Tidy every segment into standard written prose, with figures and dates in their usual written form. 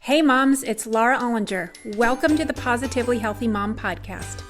Hey moms, it's Laura Ollinger. Welcome to the Positively Healthy Mom podcast.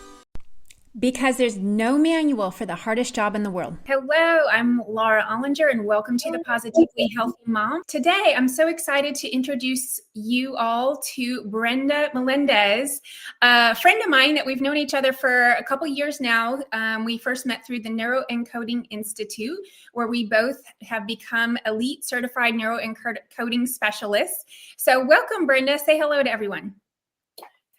Because there's no manual for the hardest job in the world. Hello, I'm Laura Ollinger and welcome to the Positively Healthy Mom. Today, I'm so excited to introduce you all to Brenda Melendez, a friend of mine that we've known each other for a couple years now. We first met through the Neuroencoding Institute, where we both have become elite certified neuroencoding specialists. So welcome, Brenda. Say hello to everyone.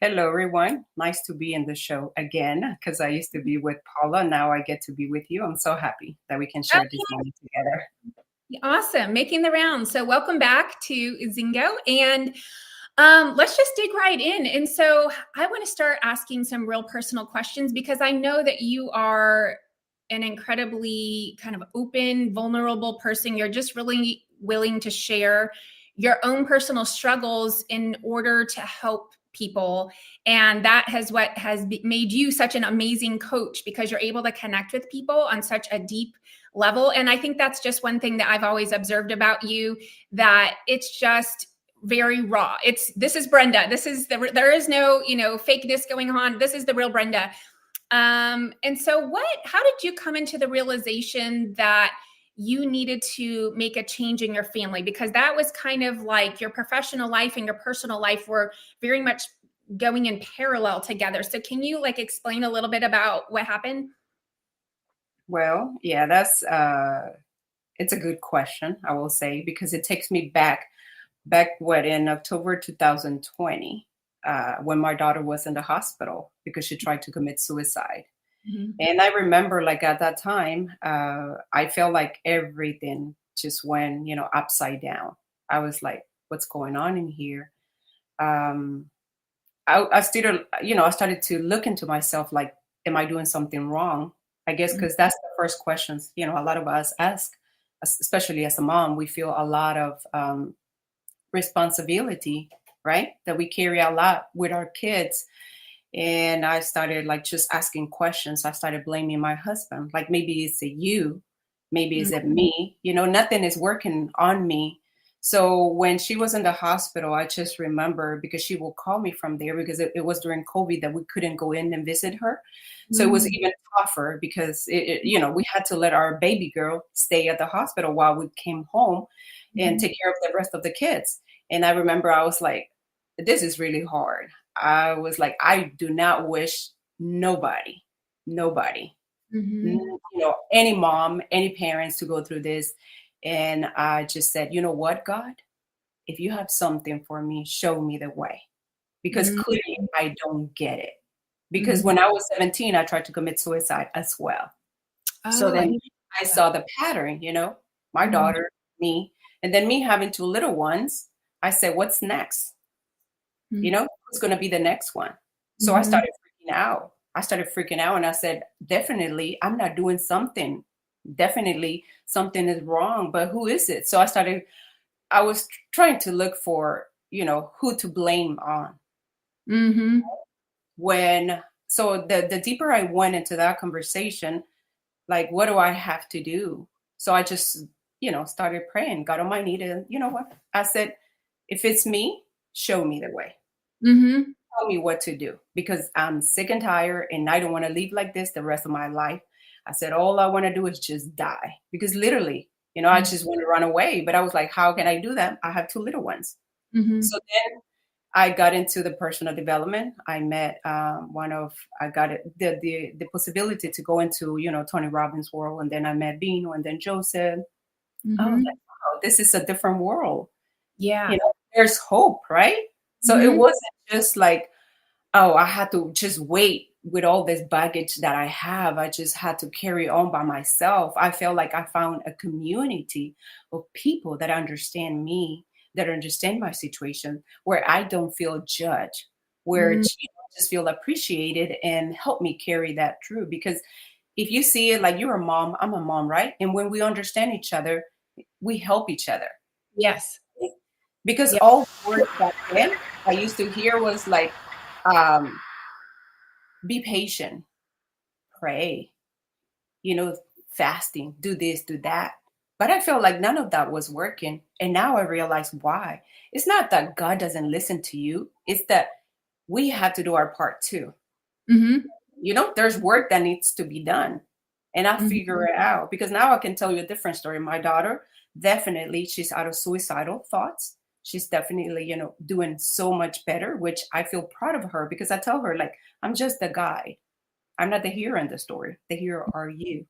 Hello, everyone. Nice to be in the show again, because I used to be with Paula. Now I get to be with you. I'm so happy that we can share this moment together. Awesome. Making the rounds. So welcome back to Zingo. And let's just dig right in. And so I want to start asking some real personal questions because I know that you are an incredibly kind of open, vulnerable person. You're just really willing to share your own personal struggles in order to help people. And that has what has made you such an amazing coach, because you're able to connect with people on such a deep level. And I think that's just one thing that I've always observed about you, that it's just very raw. This is Brenda. There is no, fakeness going on. This is the real Brenda. And so how did you come into the realization that you needed to make a change in your family? Because that was kind of like your professional life and your personal life were very much going in parallel together. So can you explain a little bit about what happened? Well, yeah, it's a good question, I will say, because it takes me back in October 2020, when my daughter was in the hospital because she tried to commit suicide. Mm-hmm. And I remember at that time, I felt like everything just went, upside down. I was like, what's going on in here? I started to look into myself, like, am I doing something wrong? I guess because that's the first questions, a lot of us ask, especially as a mom. We feel a lot of responsibility, right? That we carry a lot with our kids. And I started just asking questions. I started blaming my husband. Like, maybe it's a you, maybe it's at me, nothing is working on me. So when she was in the hospital, I just remember, because she will call me from there, because it was during COVID that we couldn't go in and visit her. So it was even tougher because we had to let our baby girl stay at the hospital while we came home and take care of the rest of the kids. And I remember I was like, this is really hard. I was like, I do not wish nobody, any mom, any parents to go through this. And I just said, you know what, God, if you have something for me, show me the way, because clearly I don't get it. Because when I was 17, I tried to commit suicide as well. So then I saw the pattern, my daughter, me, and then me having two little ones. I said, what's next? Who's going to be the next one? So I started freaking out. And I said, definitely, I'm not doing something. Definitely something is wrong, but who is it? So I was trying to look for, who to blame on. So the deeper I went into that conversation, like, what do I have to do? So I just, started praying, got on my knee, and you know what? I said, if it's me, show me the way. Tell me what to do, because I'm sick and tired and I don't want to live like this the rest of my life. I said, all I want to do is just die, because literally, I just want to run away. But I was like, how can I do that? I have two little ones. So then I got into the personal development. I met I got the possibility to go into, Tony Robbins' world. And then I met Bino and then Joseph. I was like, wow, this is a different world. Yeah. There's hope, right? So it wasn't just like, oh, I had to just wait with all this baggage that I have. I just had to carry on by myself. I felt like I found a community of people that understand me, that understand my situation, where I don't feel judged, where I just feel appreciated and help me carry that through. Because if you see it like, you're a mom, I'm a mom, right? And when we understand each other, we help each other. Yes. Because all the words back then I used to hear was like, be patient, pray, fasting, do this, do that. But I felt like none of that was working. And now I realize why. It's not that God doesn't listen to you, it's that we have to do our part too. Mm-hmm. There's work that needs to be done. And I Mm-hmm. figure it out because now I can tell you a different story. My daughter, definitely, she's out of suicidal thoughts. She's definitely, doing so much better, which I feel proud of her because I tell her, like, I'm just the guide. I'm not the hero in the story. The hero are you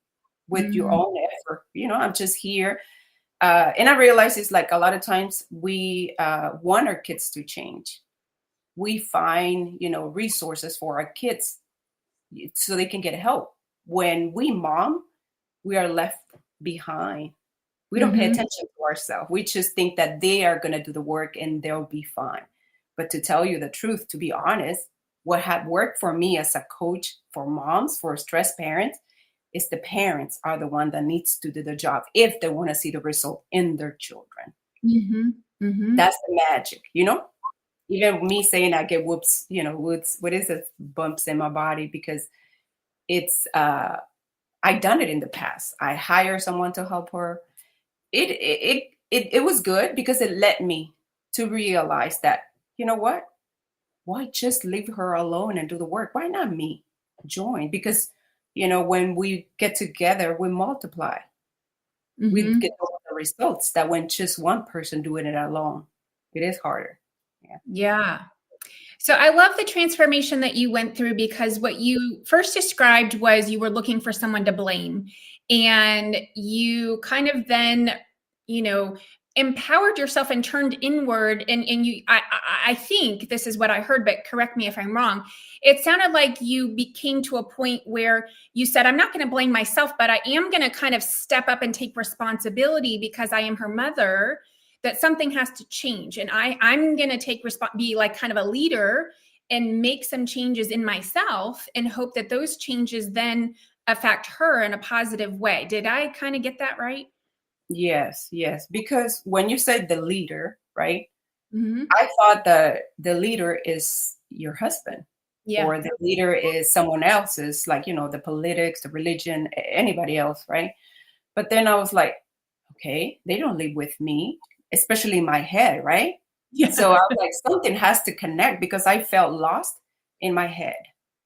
with your Mm-hmm. own effort. I'm just here. And I realize it's like a lot of times we want our kids to change. We find, resources for our kids so they can get help. When we mom, we are left behind. We don't pay Mm-hmm. attention to ourselves. We just think that they are going to do the work and they'll be fine. But to tell you the truth, to be honest, what had worked for me as a coach for moms, for stressed parents, is the parents are the one that needs to do the job if they want to see the result in their children. Mm-hmm. Mm-hmm. That's the magic. Even me saying I get whoops, what is it, bumps in my body because it's I done it in the past. I hire someone to help her. It was good because it led me to realize that, you know what? Why just leave her alone and do the work? Why not me join? Because when we get together, we multiply. We Mm-hmm. get the results that when just one person doing it alone, it is harder. Yeah. Yeah. So I love the transformation that you went through because what you first described was you were looking for someone to blame. And you kind of then, you know, empowered yourself and turned inward. And I think this is what I heard, but correct me if I'm wrong. It sounded like you became to a point where you said, I'm not going to blame myself, but I am going to kind of step up and take responsibility because I am her mother, that something has to change, and I'm going to be like kind of a leader and make some changes in myself and hope that those changes then affect her in a positive way. Did I kind of get that right? Yes, yes. Because when you said the leader, right? Mm-hmm. I thought the leader is your husband, Yeah. or the leader is someone else's, like, the politics, the religion, anybody else, right? But then I was like, okay, they don't live with me, especially in my head, right? So I Yeah. was like, something has to connect because I felt lost in my head.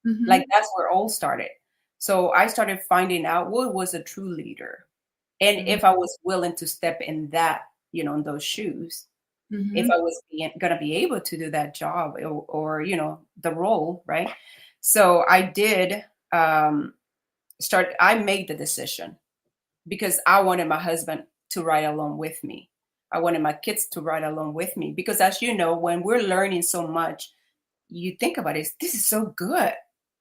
Like Mm-hmm. that's where all started. So I started finding out what was a true leader. And if I was willing to step in that, in those shoes, if I Mm-hmm. was going to be able to do that job or the role, right? So I did I made the decision because I wanted my husband to ride along with me. I wanted my kids to ride along with me because, as you know, when we're learning so much, you think about it, this is so good,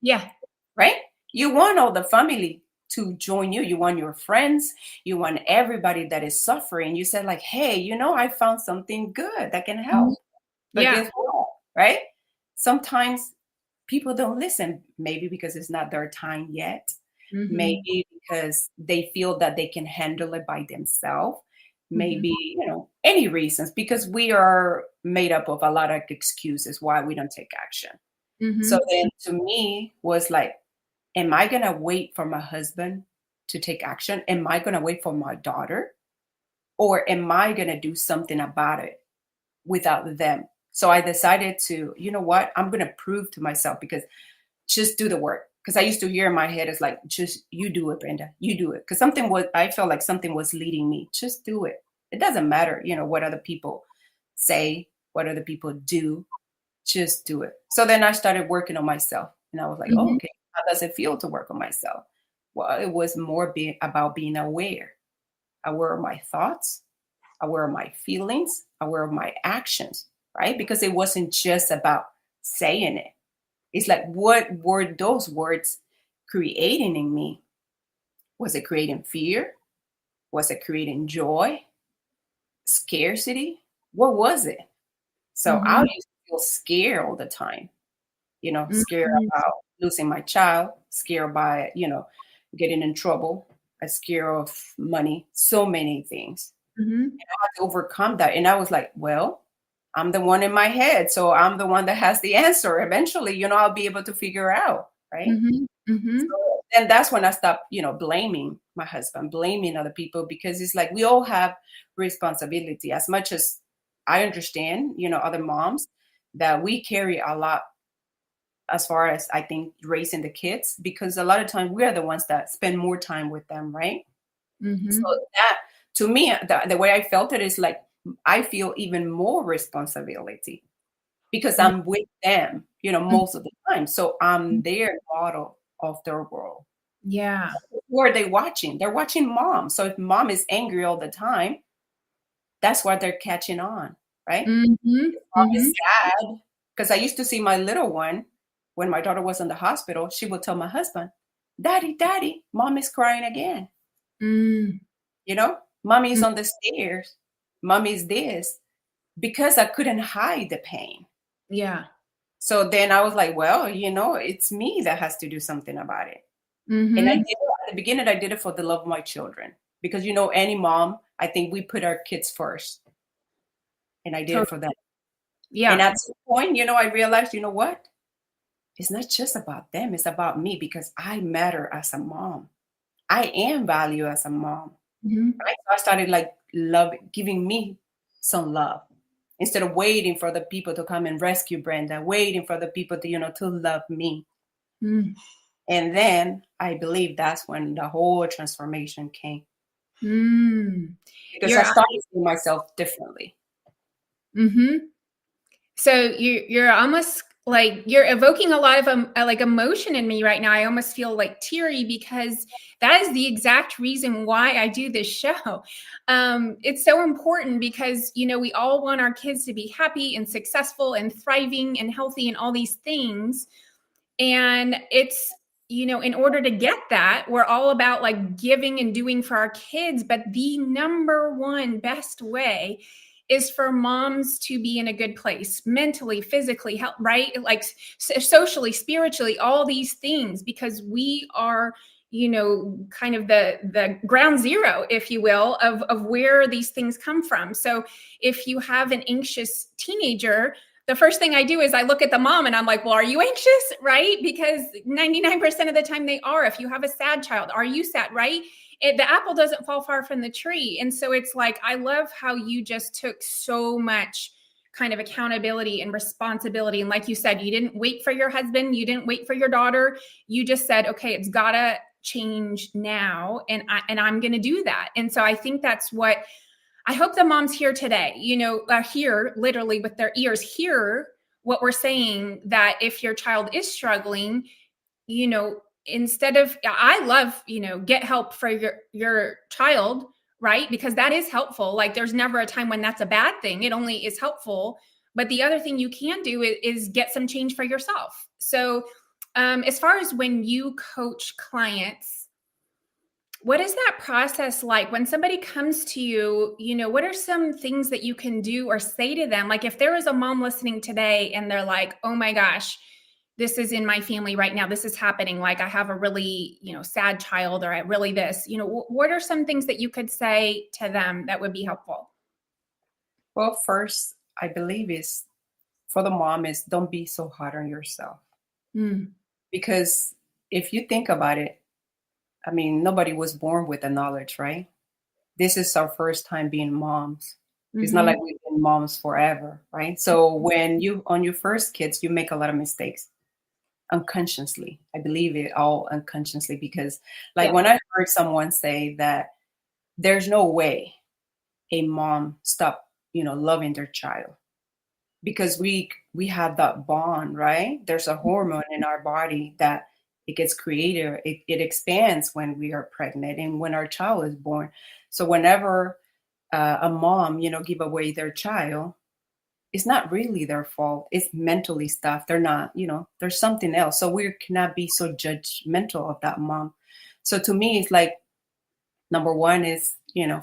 Yeah. right? You want all the family to join you. You want your friends. You want everybody that is suffering. You said, like, hey, I found something good that can Mhm. help. But Yeah. guess what? Right? Sometimes people don't listen, maybe because it's not their time yet. Mm-hmm. Maybe because they feel that they can handle it by themselves. Mm-hmm. Maybe, any reasons, because we are made up of a lot of excuses why we don't take action. So Mm-hmm. then to me was like, am I going to wait for my husband to take action? Am I going to wait for my daughter? Or am I going to do something about it without them? So I decided to, you know what? I'm going to prove to myself because just do the work. Because I used to hear in my head, it's like, just you do it, Brenda, you do it. Because I felt like something was leading me. Just do it. It doesn't matter, what other people say, what other people do. Just do it. So then I started working on myself. And I was like, oh, Mm-hmm. okay, how does it feel to work on myself? Well, it was more about being aware of my thoughts, aware of my feelings, aware of my actions, right? Because it wasn't just about saying it. It's like, what were those words creating in me? Was it creating fear? Was it creating joy, scarcity? What was it? So I Mm-hmm. used to feel scared all the time, scared Mm-hmm. about losing my child, scared by, getting in trouble, scared of money, so many things. Mm-hmm. I had to overcome that. And I was like, well, I'm the one in my head. So I'm the one that has the answer. Eventually, I'll be able to figure out. Right. Mm-hmm. So Mm-hmm. And that's when I stopped, blaming my husband, blaming other people, because it's like we all have responsibility. As much as I understand, other moms, that we carry a lot as far as I think raising the kids, because a lot of times we are the ones that spend more time with them, right? So Mm-hmm. that, to me, the way I felt it is like I feel even more responsibility because I'm with them, most of the time. So I'm their model of their world. Yeah. Who are they watching? They're watching mom. So if mom is angry all the time, that's what they're catching on, right? Mm-hmm. Mom Mm-hmm. is sad. Because I used to see my little one, when my daughter was in the hospital, she would tell my husband, Daddy, Daddy, mom is crying again. Mm. Mommy's on the stairs. Mommy's this. Because I couldn't hide the pain. Yeah. So then I was like, well, it's me that has to do something about it. And I Mm-hmm. did it at the beginning, I did it for the love of my children. Because, any mom, I think we put our kids first. And I did it for them. And Yeah. at some point, I realized, you know what? It's not just about them. It's about me, because I matter as a mom. I am value as a mom. Mm-hmm. Right? So I started like giving me some love instead of waiting for the people to come and rescue Brenda, waiting for the people to love me. Mm. And then I believe that's when the whole transformation came, Mm. because I You're started seeing myself differently. mm-hmm. So you're almost like you're evoking a lot of like emotion in me right now. I almost feel like teary because that is the exact reason why I do this show. It's so important because we all want our kids to be happy and successful and thriving and healthy and all these things. And it's in order to get that, we're all about like giving and doing for our kids. But the number one best way is for moms to be in a good place mentally, physically, health, right? Like socially, spiritually, all these things, because we are kind of the ground zero, if you will, of where these things come from. So if you have an anxious teenager, the first thing I do is I look at the mom and I'm like, well, are you anxious? Right? Because 99% of the time they are. If you have a sad child, are you sad? Right? The apple doesn't fall far from the tree. And so it's like, I love how you just took so much kind of accountability and responsibility. And like you said, you didn't wait for your husband. You didn't wait for your daughter. You just said, okay, it's gotta change now. And I'm going to do that. And so I think that's what I hope the moms here today, hear literally with their ears, hear what we're saying, that if your child is struggling, instead of, I love, get help for your child, right? Because that is helpful. Like there's never a time when that's a bad thing. It only is helpful. But the other thing you can do is get some change for yourself. So as far as when you coach clients, what is that process like when somebody comes to you? What are some things that you can do or say to them? Like if there was a mom listening today and they're like, oh my gosh, this is in my family right now, this is happening. Like I have a really, sad child, or I really this, what are some things that you could say to them that would be helpful? Well, first, I believe is for the mom is don't be so hard on yourself. Mm. Because if you think about it, I mean, nobody was born with the knowledge, right? This is our first time being moms. It's not Mm-hmm. like we've been moms forever, right? So when you on your first kids, you make a lot of mistakes unconsciously. I believe it all unconsciously, because like Yeah. when I heard someone say that there's no way a mom stop, loving their child, because we have that bond, right? There's a hormone in our body that it gets created, it expands when we are pregnant and when our child is born. So whenever a mom, give away their child, it's not really their fault. It's mentally stuff. They're not, there's something else. So we cannot be so judgmental of that mom. So to me, it's like number one is,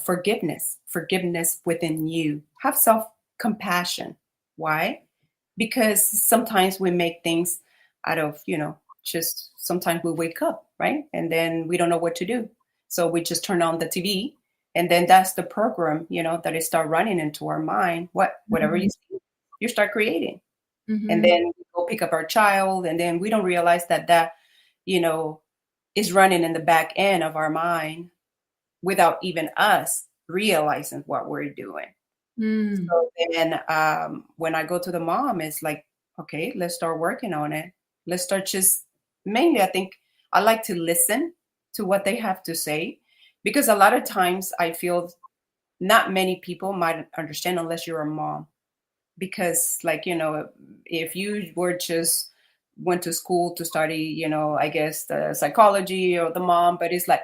forgiveness within you. Have self compassion. Why? Because sometimes we make things out of, just sometimes we wake up, right? And then we don't know what to do. So we just turn on the TV, and then that's the program, that it start running into our mind. Whatever Mm-hmm. you see, you start creating. And Mm-hmm. then we go pick up our child, and then we don't realize that, you know, is running in the back end of our mind without even us realizing what we're doing. Mm. So then when I go to the mom, it's like, okay, let's start working on it. Let's start just mainly, I think I like to listen to what they have to say because a lot of times I feel not many people might understand unless you're a mom. Because, like, if you were just went to school to study, I guess the psychology or the mom, but it's like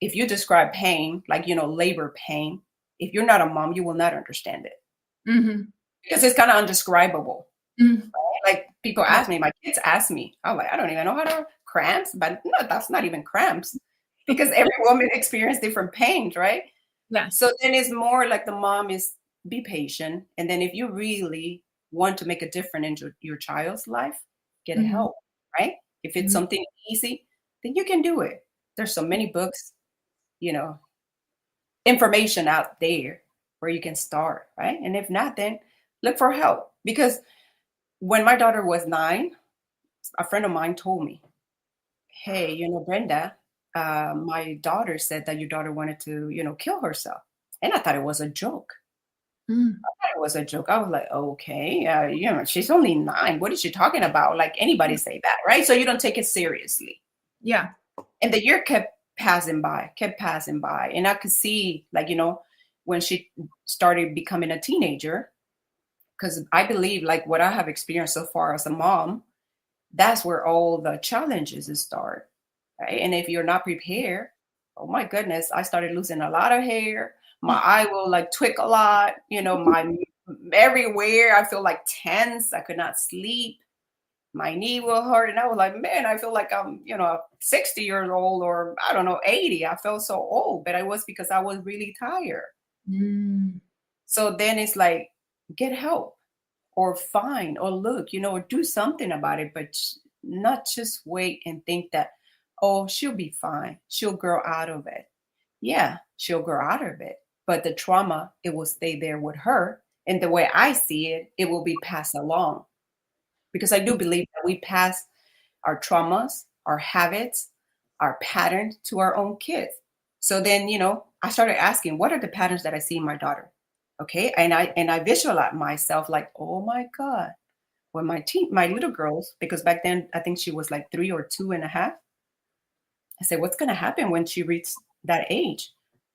if you describe pain, like, labor pain, if you're not a mom, you will not understand it Mhm. because it's kind of undescribable. Mhm. Like people Yeah. ask me, my kids ask me, I'm like, I don't even know how to cramps, but no, that's not even cramps because every woman experiences different pains, right? Yes. So then it's more like the mom is be patient. And then if you really want to make a difference in your child's life, get Mhm. help, right? If it's Mhm. something easy, then you can do it. There's so many books, you know, information out there where you can start, right? And if not, then look for help. Because when my daughter was 9, a friend of mine told me, hey, Brenda, my daughter said that your daughter wanted to, kill herself. And I thought it was a joke. Mm. Thought it was a joke. I was like, okay, she's only 9. What is she talking about? Like anybody say that, right? So you don't take it seriously. Yeah. And the year kept passing by. And I could see, like, when she started becoming a teenager, because I believe, like, what I have experienced so far as a mom, that's where all the challenges start, right? And if you're not prepared, oh my goodness, I started losing a lot of hair. My eye will like twitch a lot, my everywhere. I feel like tense. I could not sleep. My knee will hurt. And I was like, man, I feel like I'm, 60 years old or I don't know, 80. I felt so old, but it was because I was really tired. Mm. So then it's like, get help or find or look, or do something about it, but not just wait and think that, oh, she'll be fine. She'll grow out of it. Yeah, she'll grow out of it. But the trauma, it will stay there with her. And the way I see it, it will be passed along. Because I do believe that we pass our traumas, our habits, our patterns to our own kids. So then, I started asking, what are the patterns that I see in my daughter? Okay. And I visualize myself like, oh my God, when my little girls, because back then I think she was like 3 or 2.5. I said, what's gonna happen when she reaches that age?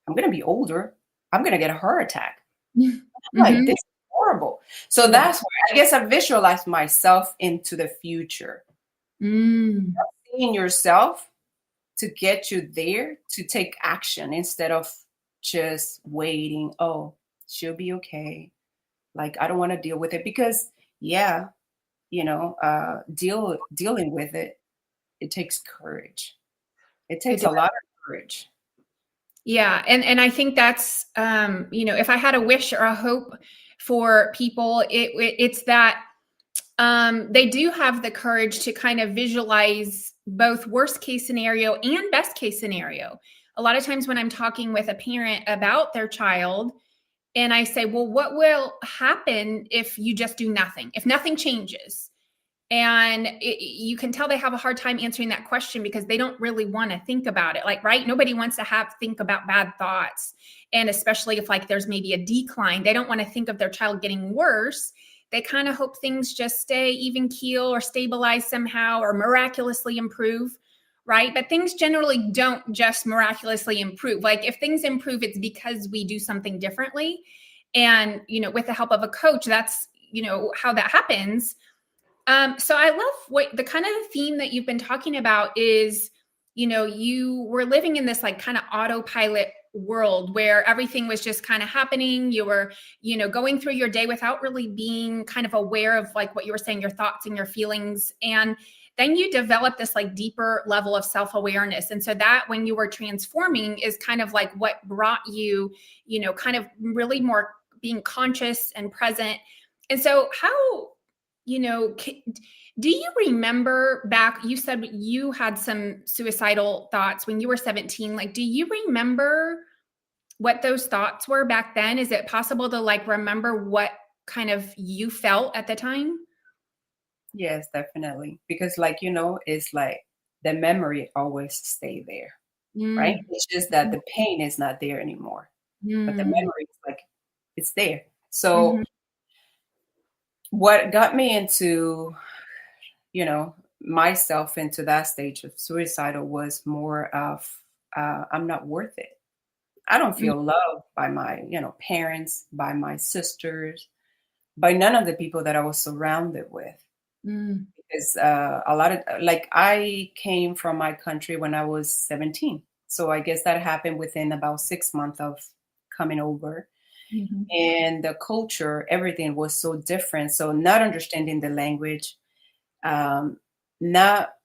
I'm gonna be older. I'm gonna get a heart attack. I'm like, Mhm. this is horrible. So Yeah. that's where I guess I visualize myself into the future. Mm. Seeing yourself to get you there to take action instead of just waiting. Oh, she'll be okay. Like I don't want to deal with it because yeah, dealing with it, it takes courage. It It takes does. a lot of courage. Yeah, and I think that's if I had a wish or a hope for people, it's that they do have the courage to kind of visualize both worst case scenario and best case scenario. A lot of times when I'm talking with a parent about their child, and I say, well, what will happen if you just do nothing? If nothing changes? And you can tell they have a hard time answering that question because they don't really want to think about it. Like, right? Nobody wants to think about bad thoughts. And especially if like there's maybe a decline, they don't want to think of their child getting worse. They kind of hope things just stay even keel or stabilize somehow or miraculously improve. Right. But things generally don't just miraculously improve. Like if things improve, it's because we do something differently. And, with the help of a coach, that's, how that happens. So I love what the kind of theme that you've been talking about is, you were living in this like kind of autopilot world where everything was just kind of happening. You were, going through your day without really being kind of aware of like what you were saying, your thoughts and your feelings. And then you develop this like deeper level of self-awareness. And so that when you were transforming is kind of like what brought you, kind of really more being conscious and present. And so how, do you remember back, you said you had some suicidal thoughts when you were 17. Like, do you remember what those thoughts were back then? Is it possible to like remember what kind of you felt at the time? Yes, definitely. Because like, it's like the memory always stay there, right? Mm. It's just that the pain is not there anymore, but the Mm. memory is like it's there. So Mhm. what got me into, myself into that stage of suicidal was more of I'm not worth it. I don't Mm. feel loved by my, parents, by my sisters, by none of the people that I was surrounded with. Mm. Because a lot of like I came from my country when I was 17. So I guess that happened within about 6 months of coming over. Mhm. And the culture, everything was so different. So not understanding the language, not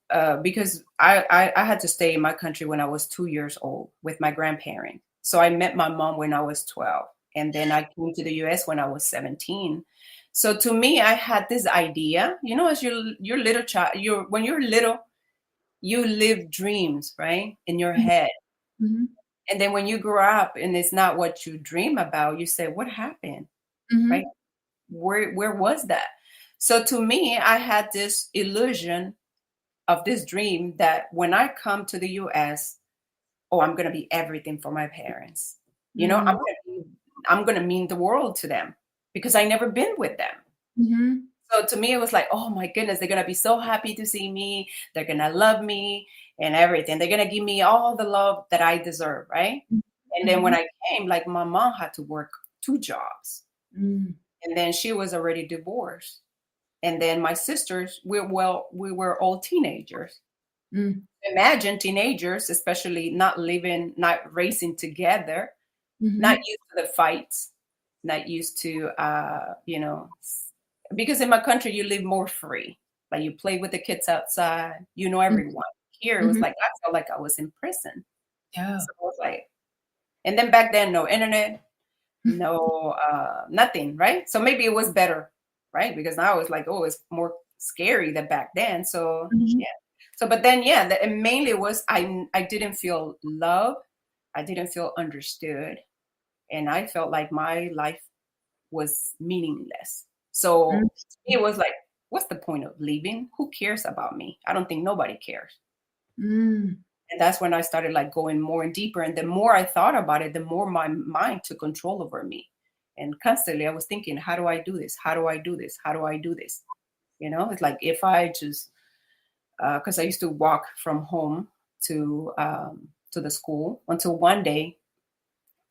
because I had to stay in my country when I was 2 years old with my grandparent. So I met my mom when I was 12. And then I came to the US when I was 17. So to me, I had this idea, as your little child, when you're little, you live dreams, right? In your Mhm. head. Mhm. And then when you grow up and it's not what you dream about, you say, what happened? Right? Mhm. Where was that? So to me, I had this illusion of this dream that when I come to the US, oh, I'm gonna be everything for my parents. Mm. I'm gonna mean the world to them because I never been with them. Mhm. So to me, it was like, oh my goodness, they're gonna be so happy to see me. They're gonna love me and everything. They're gonna give me all the love that I deserve, right? And then when Mhm. I came, like my mom had to work 2 jobs, Mm. and then she was already divorced. And then my sisters, we were all teenagers. Mm. Imagine teenagers, especially not living, not racing together, not Mhm. used to the fights, not used to, because in my country you live more free. Like you play with the kids outside, Mm. everyone. Here it was Mhm. like I felt like I was in prison. Oh. So I was like, and then back then, no internet, no nothing, right? So maybe it was better, right? Because now it's like, oh, it's more scary than back then. So Mhm. yeah. So but then yeah, and mainly it was I didn't feel love, I didn't feel understood, and I felt like my life was meaningless. Mm. So it was like, what's the point of leaving? Who cares about me? I don't think nobody cares. Mm. And that's when I started like going more and deeper. And the more I thought about it, the more my mind took control over me. And constantly I was thinking, how do I do this? How do I do this? How do I do this? It's like if I just, because I used to walk from home to the school until one day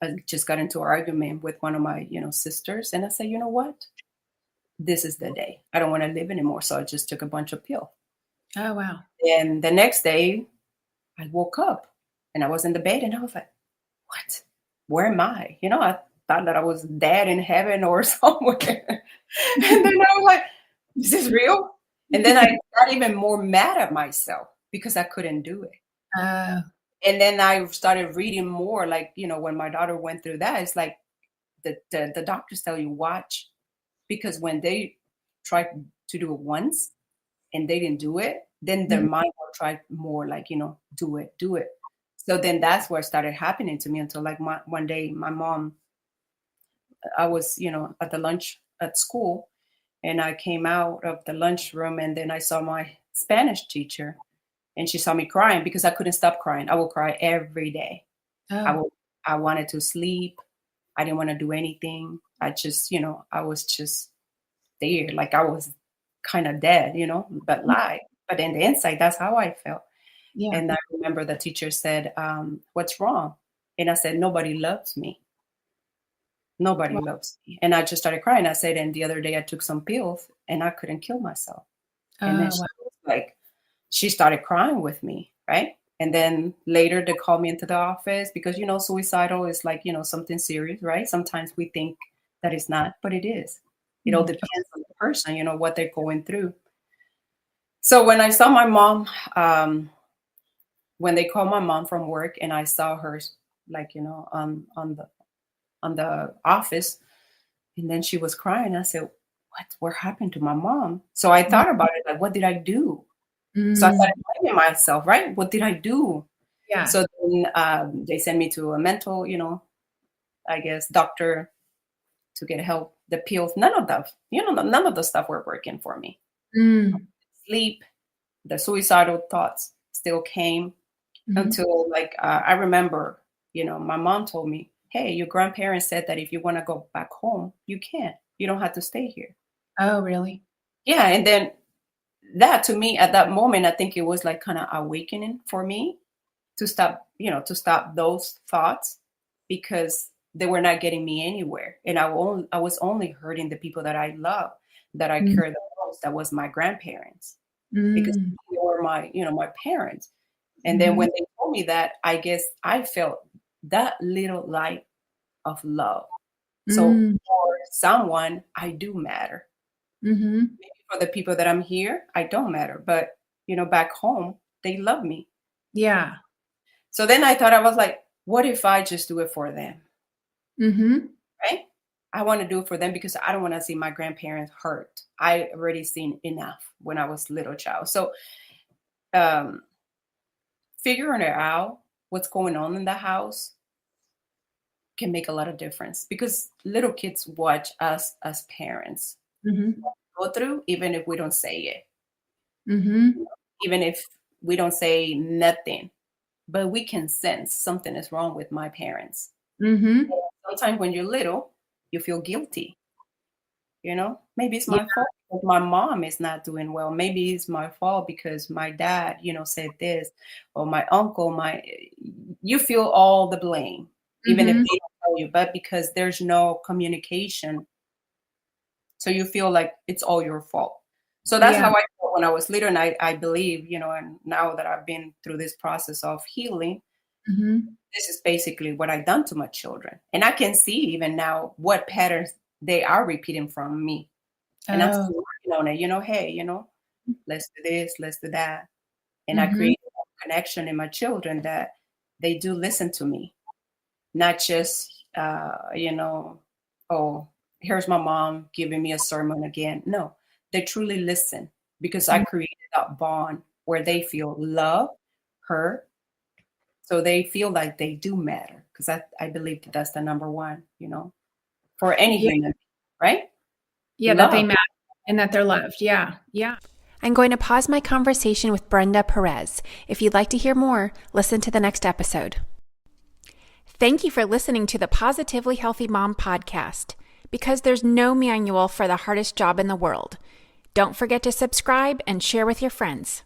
I just got into an argument with one of my, sisters. And I said, you know what? This is the day. I don't want to live anymore. So I just took a bunch of pills. Oh, wow. And the next day I woke up and I was in the bed and I was like, what? Where am I? I thought that I was dead in heaven or somewhere. And then I was like, is this real? And then I got even more mad at myself because I couldn't do it. Oh. And then I started reading more, like, when my daughter went through that, it's like the doctors tell you watch because when they try to do it once and they didn't do it, then their Mhm. mind will try more like, do it, do it. So then that's what started happening to me until like one day my mom, I was, at the lunch at school and I came out of the lunchroom and then I saw my Spanish teacher and she saw me crying because I couldn't stop crying. I would cry every day. I Oh. would, I wanted to sleep. I didn't want to do anything. I just, I was just there. Like I was kind of dead, but live. But in the inside, that's how I felt. Yeah. And I remember the teacher said, what's wrong? And I said, nobody loves me. Nobody Wow. loves me. And I just started crying. I said, and the other day I took some pills and I couldn't kill myself. And then Oh, she wow. was like, she started crying with me, right? And then later they called me into the office because, suicidal is like, something serious, right? Sometimes we think that it's not, but it is. It all Mhm. depends on the person, what they're going through. So when I saw my mom, when they called my mom from work and I saw her like, on the office, and then she was crying. I said, what happened to my mom? So I Mm. thought about it, like, what did I do? So I Mm. started blaming myself, right? What did I do? Yeah. So then they sent me to a mental, I guess, doctor to get help. The pills, none of the stuff were working for me. Mm. Sleep, the suicidal thoughts still came Mm-hmm. until like I remember, my mom told me, "Hey, your grandparents said that if you want to go back home, you can. You don't have to stay here." Oh, really? Yeah, and then that to me at that moment, I think it was like kind of awakening for me to stop those thoughts because they were not getting me anywhere. And I was only hurting the people that I love, that I Mm-hmm. care the most, that was my grandparents, because Mm-hmm. they were my parents. And then when they told me that, I guess I felt that little light of love. So Mm-hmm. for someone, I do matter. Mm-hmm. Maybe for the people that I'm here, I don't matter. But back home, they love me. Yeah. So then I was like, what if I just do it for them? Mm-hmm. Right? I want to do it for them because I don't want to see my grandparents hurt. I already seen enough when I was little child. So um, figuring it out, what's going on in the house can make a lot of difference because little kids watch us as parents Mm-hmm. go through, even if we don't say it, Mm-hmm. even if we don't say nothing, but we can sense something is wrong with my parents. Mm-hmm. Sometimes when you're little, you feel guilty. Maybe it's my fault because my mom is not doing well. Maybe it's my fault because my dad, said this, or my uncle, you feel all the blame, even if Mm-hmm. they don't tell you, but because there's no communication. So you feel like it's all your fault. So that's Yeah. how I felt when I was little. And I believe, and now that I've been through this process of healing, Mm-hmm. this is basically what I've done to my children. And I can see even now what patterns they are repeating from me. And I'm Oh. still working on it, hey, let's do this, let's do that. And I Mm-hmm. create a connection in my children that they do listen to me, not just, oh, here's my mom giving me a sermon again. No, they truly listen because I created that bond where they feel love, heard, so they feel like they do matter because I believe that that's the number one, for any Yeah. human, right? Yeah, that they Love. matter and that they're loved. Yeah. Yeah. I'm going to pause my conversation with Brenda Perez. If you'd like to hear more, listen to the next episode. Thank you for listening to the Positively Healthy Mom podcast. Because there's no manual for the hardest job in the world. Don't forget to subscribe and share with your friends.